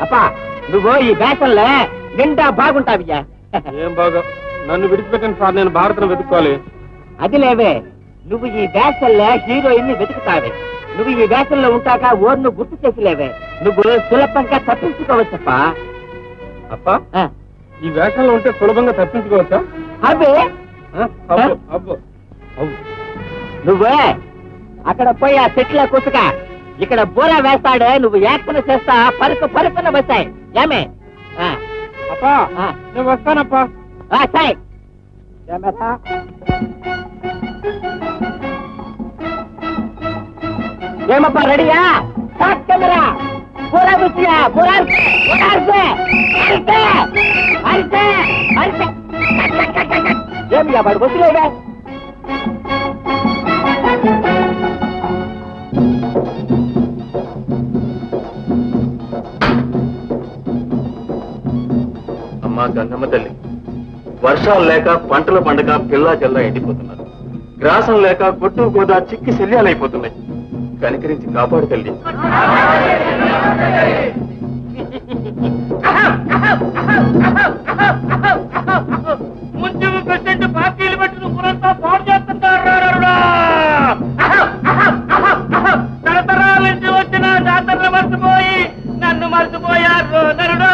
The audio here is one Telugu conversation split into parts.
అప్పా నువ్వు ఈ వేషంలో నిండా బాగుంటావియ్యా. ఏం బాగా నన్ను విడిచిపెట్టండి సార్, నేను భారతను వెతుక్కోవాలి. అది లేవే, నువ్వు ఈ వేషంలో హీరోయిన్ ని వెతుకుతావే. నువ్వు ఈ వేషంలో ఉంటాక ఓర్ను గుర్తు చేసిలేవే. నువ్వు సులభంగా తప్పించుకోవచ్చప్పా. అప్ప ఈ వేషంలో ఉంటే సులభంగా తప్పించుకోవచ్చా? అబ్బే నువ్వు అక్కడ పోయి ఆ చెట్ల కుసుక ఇక్కడ బూర వేస్తాడే, నువ్వు యాక్షన్ చేస్తా పరుకున వస్తాయి. ఏమే అప్పా నేను వస్తానప్పా. సాయి ఏమప్పా రెడీయా? కెమెరా పూరా వచ్చియా ఏమియా వాడు వస్తులేదా? అమ్మా గంగమ్మ తల్లి, వర్షాలు లేక పంటల పండగ పిల్లా జల్లా ఎండిపోతున్నారు. గ్రాసం లేక కొట్టు గోదా చిక్కి శల్యాలైపోతున్నాయి. కనికరించి కాపాడు తల్లి. మున్సిపల్ ప్రెసిడెంట్ పార్టీలు పెట్టిన పురంతా పాడు చేస్తుంటారు. తరతరాల నుంచి వచ్చిన జాతరలు మర్చిపోయి నన్ను మర్చిపోయారు నరుడు.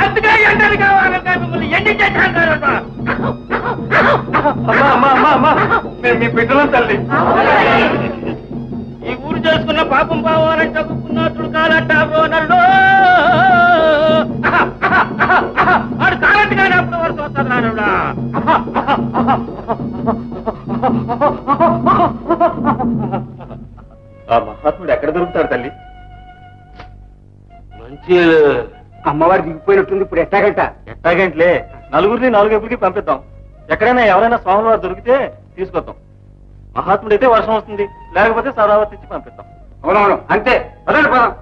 అందుకే ఎండలు కావాలి మిమ్మల్ని ఎండి చేశాను. మీ బిడ్డలం తల్లి. ఈ ఊరు చేసుకున్న పాపం పోవాలంటే పుణ్యాతుడు కాలంటారు నరుడు. వాడు కాలంటి కానీ అప్పుడు వరకు వస్తుంది నారుడా. ఆ మహాత్ముడు ఎక్కడ దొరుకుతాడు తల్లి? మంచి అమ్మవారు దిగిపోయినట్టుంది. ఇప్పుడు ఎట్టాగంటలే, నలుగురిని 4 వైపులకి పంపిద్దాం. ఎక్కడైనా ఎవరైనా స్వాముల వారు దొరికితే తీసుకొద్దాం. మహాత్ముడైతే వర్షం వస్తుంది, లేకపోతే సరావతి ఇచ్చి పంపిద్దాం. అవునవును అంతే. పదండి పదం.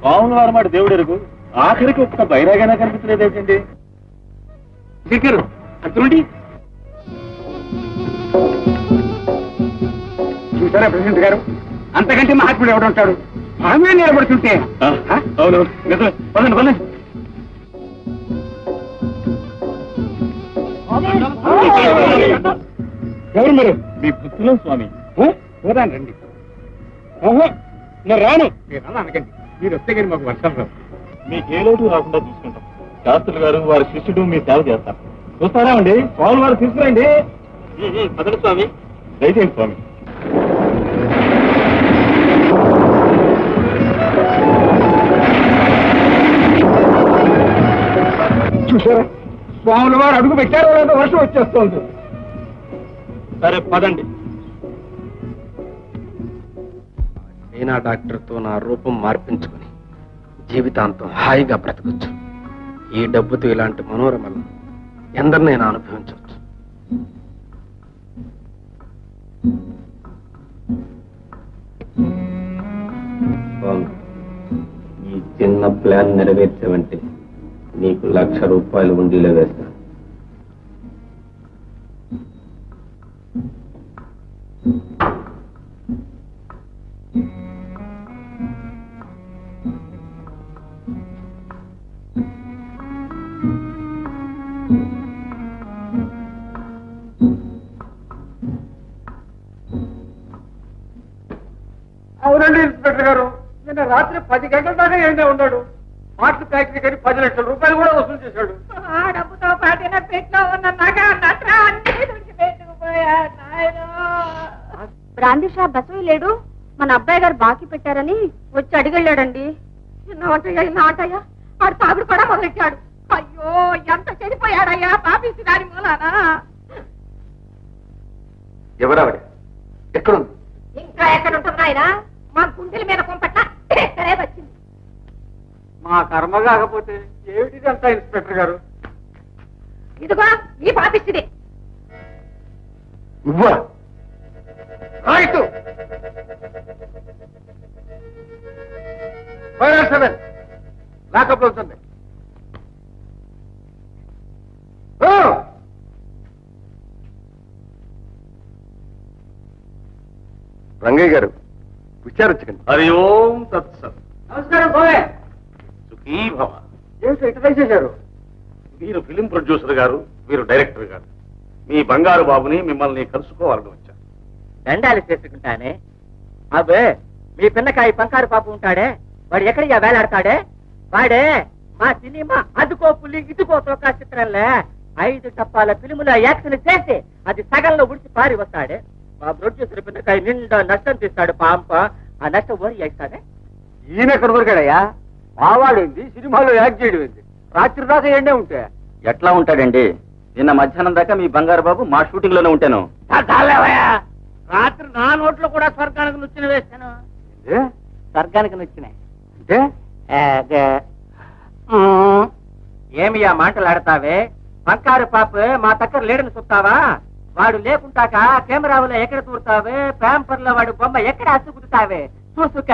స్వాముల వారు మాట దేవుడు ఎరుగు, ఆఖరికి ఒక్క బైరాగైనా కనిపించలేదేంటండి? శంకరు అతనుండి చూసారా ప్రెసిడెంట్ గారు, అంతకంటే మహాత్ముడు ఎవడు ఉంటాడు? మనమే నిలబడుతుంటే. అవునవును నిజమే. పదండి పదండి. ఎవరు మీరు? మీ పుత్రులం స్వామి. చూడండి రండి. నేను రాను. మీరు అలా అనకండి, మీరు వస్తే కానీ మాకు వర్షాలు రావు. మీకు ఏ లోటు రాకుండా చూసుకుంటాం. శాస్త్రులు గారు వారి శిష్యుడు మీ సేవ చేస్తారు. చూస్తారా అండి? స్వామి వారు తీసుకురండి. పదండి స్వామి. దయచేయండి స్వామి. చూసారా, స్వాముల వారు అడుగు పెట్టారో లేదో వర్షం వచ్చేస్తుంది. సరే పదండి. మీనా డాక్టర్తో నా రూపం మార్పించుకుని జీవితాంతం హాయిగా బ్రతకొచ్చు. ఈ డబ్బుతో ఇలాంటి మనోరమలు ఎందరినైనా అనుభవించవచ్చు. ఈ చిన్న ప్లాన్ నెరవేర్చావంటే నీకు ₹1,00,000 ఉండిలో వేస్తాను. అవునండి ఇన్స్పెక్టర్ గారు, నిన్న రాత్రి 10 గంటల దాకా ఏంటో ఉన్నాడు. మాటలు ఫ్యాక్టరీ కానీ ₹10 లక్షలు కూడా వసూలు చేశాడు. ఆ డబ్బుతో పాటిన పెట్లో ఉన్న నగ నట్రా అన్ని పెట్టుకుపోయాడు నాయన. బ్రాందీ షాప్ బసవి లేడు, మన అబ్బాయి గారు బాకీ పెట్టారని వచ్చి అడిగెళ్ళాడండి. నాటయ్యా ఆడు తాగుడు కూడా మొదలెట్టాడు. అయ్యో ఎంత చెడిపోయాడయ్యా పాపిసి దాని మూలానా. ఎవరావిడ? ఎక్కడుంది? ఇంకా ఎక్కడుంటుంది ఆయన? మా గుండెల మీద కొంపట్ల ఎక్కడే వచ్చింది. మా కర్మ కాకపోతే ఏమిటిది అంతా ఇన్స్పెక్టర్ గారు? ఇదిగో ఈ పాపిస్తుంది. నువ్వా? రైట్ 507 లాకప్ అవుతుంది. రంగయ్య గారు విచారించకండి. హరి ఓం తత్సత్. నమస్కారం బాయ్. సుఖీ భవ. ఏమిటి ఇట్లా చేశారు? మీరు ఫిలిం ప్రొడ్యూసర్ గారు, మీరు డైరెక్టర్ గారు. మీ బంగారు బాబుని మిమ్మల్ని కలుసుకోవాలని వచ్చారు. దండాలు చేసుకుంటానే. అబ్బే, మీ పిన్నకాయ పంకారు పాప ఉంటాడే, వాడు ఎక్కడికి వేలాడతాడే? వాడే మా సినిమా అదుకో పులి ఇదుకో తోకా చిత్రంలో 5 టప్పాల ఫిలిములో యాక్షన్ చేసి అది సగంలో ఉడిచి పారి వస్తాడే. మా ప్రొడ్యూసర్ పిన్నకాయ నిండా నష్టం తీస్తాడు. పాంప ఆ నష్టం ఓరి చేస్తాడే. ఈయన ఎక్కడ దొరికాడయ్యా? మావాడేంది సినిమాలో యాక్ట్ చేయడం ఏంది? రాత్రి దాకా ఎండే ఉంటే ఎట్లా ఉంటాడండి? నిన్న మధ్యాహ్నం దాకా మీ బంగారు బాబు మా షూటింగ్ లోనే ఉంటాను. రాత్రి నా నోట్లో కూడా స్వర్గానికి నొచ్చిన వేస్తాను. స్వర్గానికి నొచ్చినాయి అంటే ఏమి ఆ మాటలాడతావే? పంకారు పాప మా దగ్గర లేడని చూస్తావా? వాడు లేకుంటాక కెమెరాలో ఎక్కడ చూడతావే? పేపర్ లో వాడు బొమ్మ ఎక్కడ అసుకుతావే? చూసుక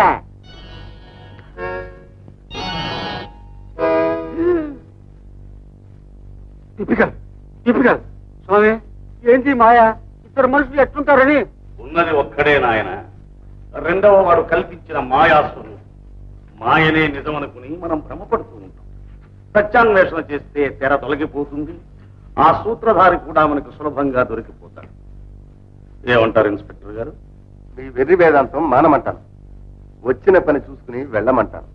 టిపికల్ స్వామి, ఏంటి మాయా? ఇద్దరు మనుషులు ఎట్లుంటారని? ఉన్నది ఒక్కడే నాయన. రెండవ వాడు కల్పించిన మాయాసురు. మాయనే నిజమనుకుని మనం భ్రమపడుతూ ఉంటాం. సత్యాన్వేషణ చేస్తే తెర తొలగిపోతుంది. ఆ సూత్రధారి కూడా మనకు సులభంగా దొరికిపోతాడు. ఏమంటారు ఇన్స్పెక్టర్ గారు? మీ వెర్రి వేదాంతం మానమంటాను, వచ్చిన పని చూసుకుని వెళ్ళమంటాను.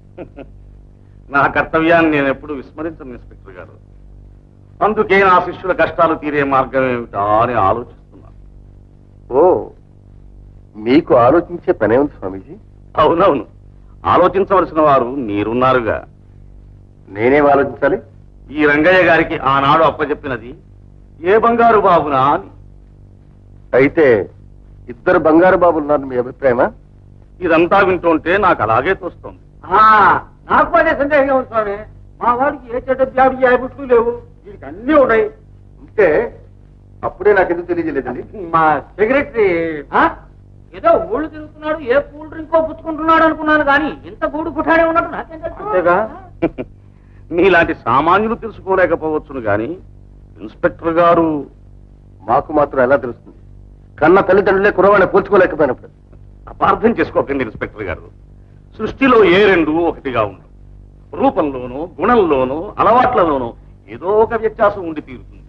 నా కర్తవ్యాన్ని నేను ఎప్పుడు విస్మరించను ఇన్స్పెక్టర్ గారు. అందుకే నా శిష్యుల కష్టాలు తీరే మార్గం ఏమిటా అని ఆలోచిస్తున్నాను. ఓ, మీకు ఆలోచించే పనే ఉంది స్వామీజీ. అవునవును, ఆలోచించవలసిన వారు మీరున్నారుగా. నేనేం ఆలోచించాలి? ఈ రంగయ్య గారికి ఆనాడు అప్పచెప్పినది ఏ బంగారు బాబునా అని. అయితే ఇద్దరు బంగారు బాబులు ఉన్నారు మీ అభిప్రాయమా? ఇదంతా వింటుంటే నాకు అలాగే తోస్తోంది. నాకు అదే సందేహంగా ఉంది స్వామి. మా వాడికి ఏ చెడ్డ బ్యాడు ఏ బుట్లు లేవు, వీడికి అన్నీ ఉన్నాయి. ఉంటే అప్పుడే నాకెందుకు తెలియజేయలేదండి? మా సెక్రటరీ ఏదో ఊళ్ళు తిరుగుతున్నాడు, ఏ కూల్ డ్రింక్ పుచ్చుకుంటున్నాడు అనుకున్నాను, కానీ ఇంత గూడు పుట్టాడే ఉన్నట్టు నాకేం తెలుసు? అంతేగా? మీలాంటి సామాన్యులు తెలుసుకోలేకపోవచ్చును గాని ఇన్స్పెక్టర్ గారు మాకు మాత్రం ఎలా తెలుస్తుంది? కన్న తల్లిదండ్రులే కురవాణి పోల్చుకోలేకపోయినప్పుడు. అపార్థం చేసుకోకండి ఇన్స్పెక్టర్ గారు. సృష్టిలో ఏ రెండు ఒకటిగా ఉండవు. రూపంలోనూ, గుణంలోనూ, అలవాట్లలోనూ ఏదో ఒక వ్యత్యాసం ఉండి తీరుతుంది.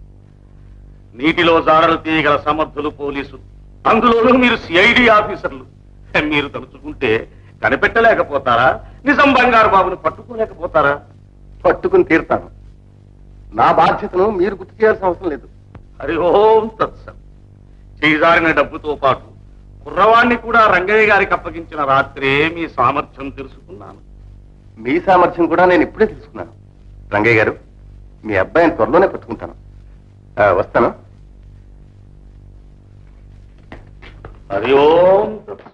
నీటిలో జాడలు తీయగల సమర్థులు పోలీసులు, అందులోనూ మీరు సిఐడి ఆఫీసర్లు. మీరు తలుచుకుంటే కనిపెట్టలేకపోతారా? నిజం బంగారు బాబుని పట్టుకోలేకపోతారా? పట్టుకుని తీరుతాను. నా బాధ్యతను మీరు గుర్తు చేయాల్సిన అవసరం లేదు. హరి ఓం తత్సత్. చేజారిన డబ్బుతో పాటు కుర్రవాణ్ణి కూడా రంగయ్య గారికి అప్పగించిన రాత్రే మీ సామర్థ్యం తెలుసుకున్నాను. మీ సామర్థ్యం కూడా నేను ఇప్పుడే తెలుసుకున్నాను. రంగయ్య గారు, మీ అబ్బాయిని త్వరలోనే పట్టుకుంటాను. వస్తాను. హరి ఓం తత్సత్.